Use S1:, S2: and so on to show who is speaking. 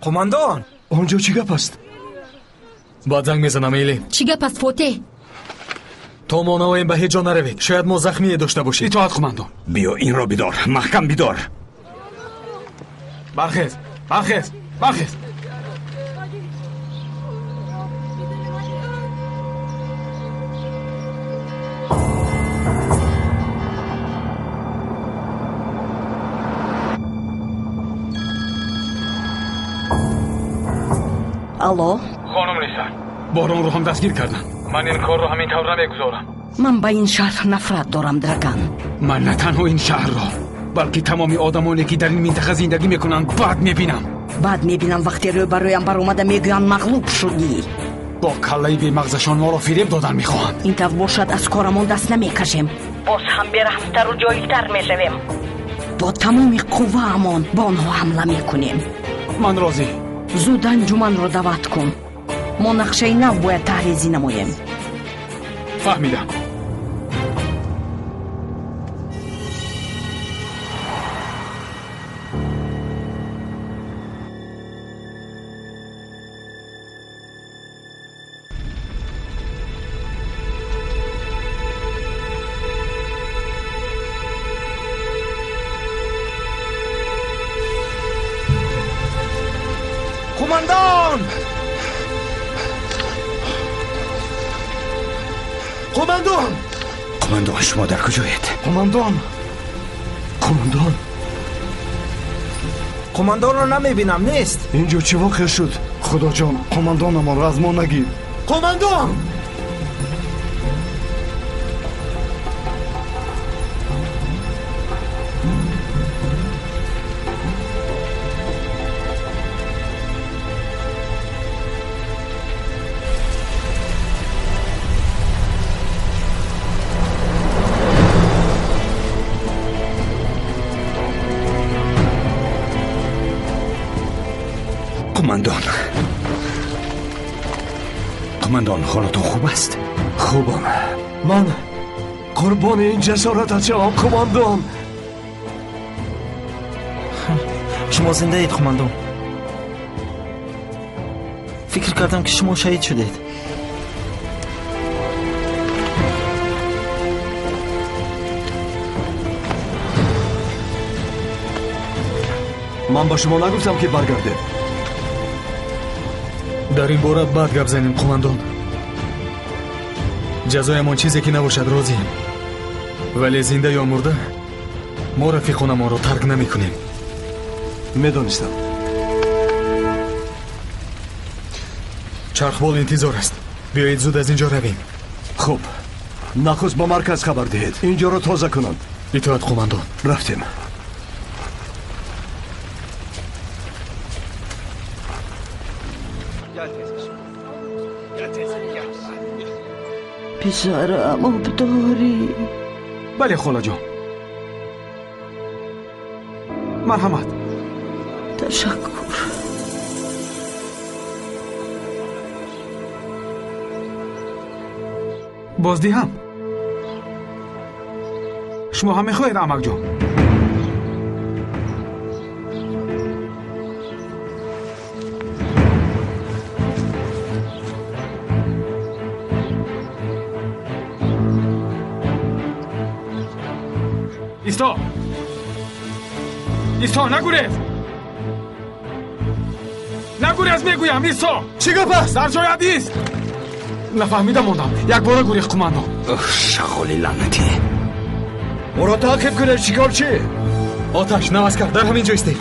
S1: قماندان
S2: اونجا چی گپ است؟
S3: با زنگ میزنم ایلی.
S4: چی گپ است فوته؟
S3: تا ما نوایم به هیچ جا نروید. شاید ما زخمی داشته باشید.
S2: اطاعت قماندان.
S5: بیا این را بدار، محکم بدار.
S2: برخیز.
S6: الو
S2: خانم نیسان، باران رو هم دستگیر کردن. من این کار رو همین طور نمیگذارم.
S6: من با این شهر نفرت دارم درگان.
S2: من نه تنها این شهر را بلکه تمامی آدمانی که در این منطقه زندگی میکنند بد میبینم
S6: وقتی روبرویم بر اومده میگویند مغلوب شدی.
S2: با کله بی مغزشان ما را فریب دادن میخواهند.
S6: این طور باشد از کارمون دست نمیکشیم، باز هم بیرحمتر و جاهلتر میشویم. با تمامی قوه‌مان با آنها حمله میکنیم.
S2: من راضی.
S6: زود انجمن رو دعوت کن. ما نقشه نو باید تحریزی نمویم.
S2: فهمیدم.
S5: قماندان شما در کجایید؟
S1: قماندان رو نمیبینم. نیست.
S7: اینجا چی واقع شد؟ خدا جان قماندان ما را از ما نگیر.
S1: قماندان
S5: قماندان حالتون خوب است؟
S7: خوبم. من قربان این جسارت هم قماندان.
S1: شما زنده اید قماندان. فکر کردم که شما شهید شدید.
S7: من با شما نگفتم که برگرده.
S3: در این باره بعد گپ زنیم قماندان. جزایمان چیزی که نباشد راضیم، ولی زنده یا مرده ما رفیقان ما را ترک نمی کنیم.
S7: میدانستم.
S3: چرخبال انتظار است. بیایید زود از اینجا رویم.
S7: خب نخست با مرکز خبر دهید اینجا را تازه کنند.
S3: اطاعت قماندان.
S7: رفتیم.
S6: پسرم آبداری.
S2: بله خاله جان. مرحمت.
S6: تشکر.
S2: بازدی هم شما هم میخواید عمک جان؟ ایستا نگوریز میگویم. ایستا
S7: چی گپ است؟
S2: در جایت ایست. نفهمیدم موندم. یک بار گوریخ قماندان.
S5: شغالی لعنتی.
S7: او را تعقیب کنید. چیکار چی؟
S3: آتش نواز کرد. در همین جا ایستید.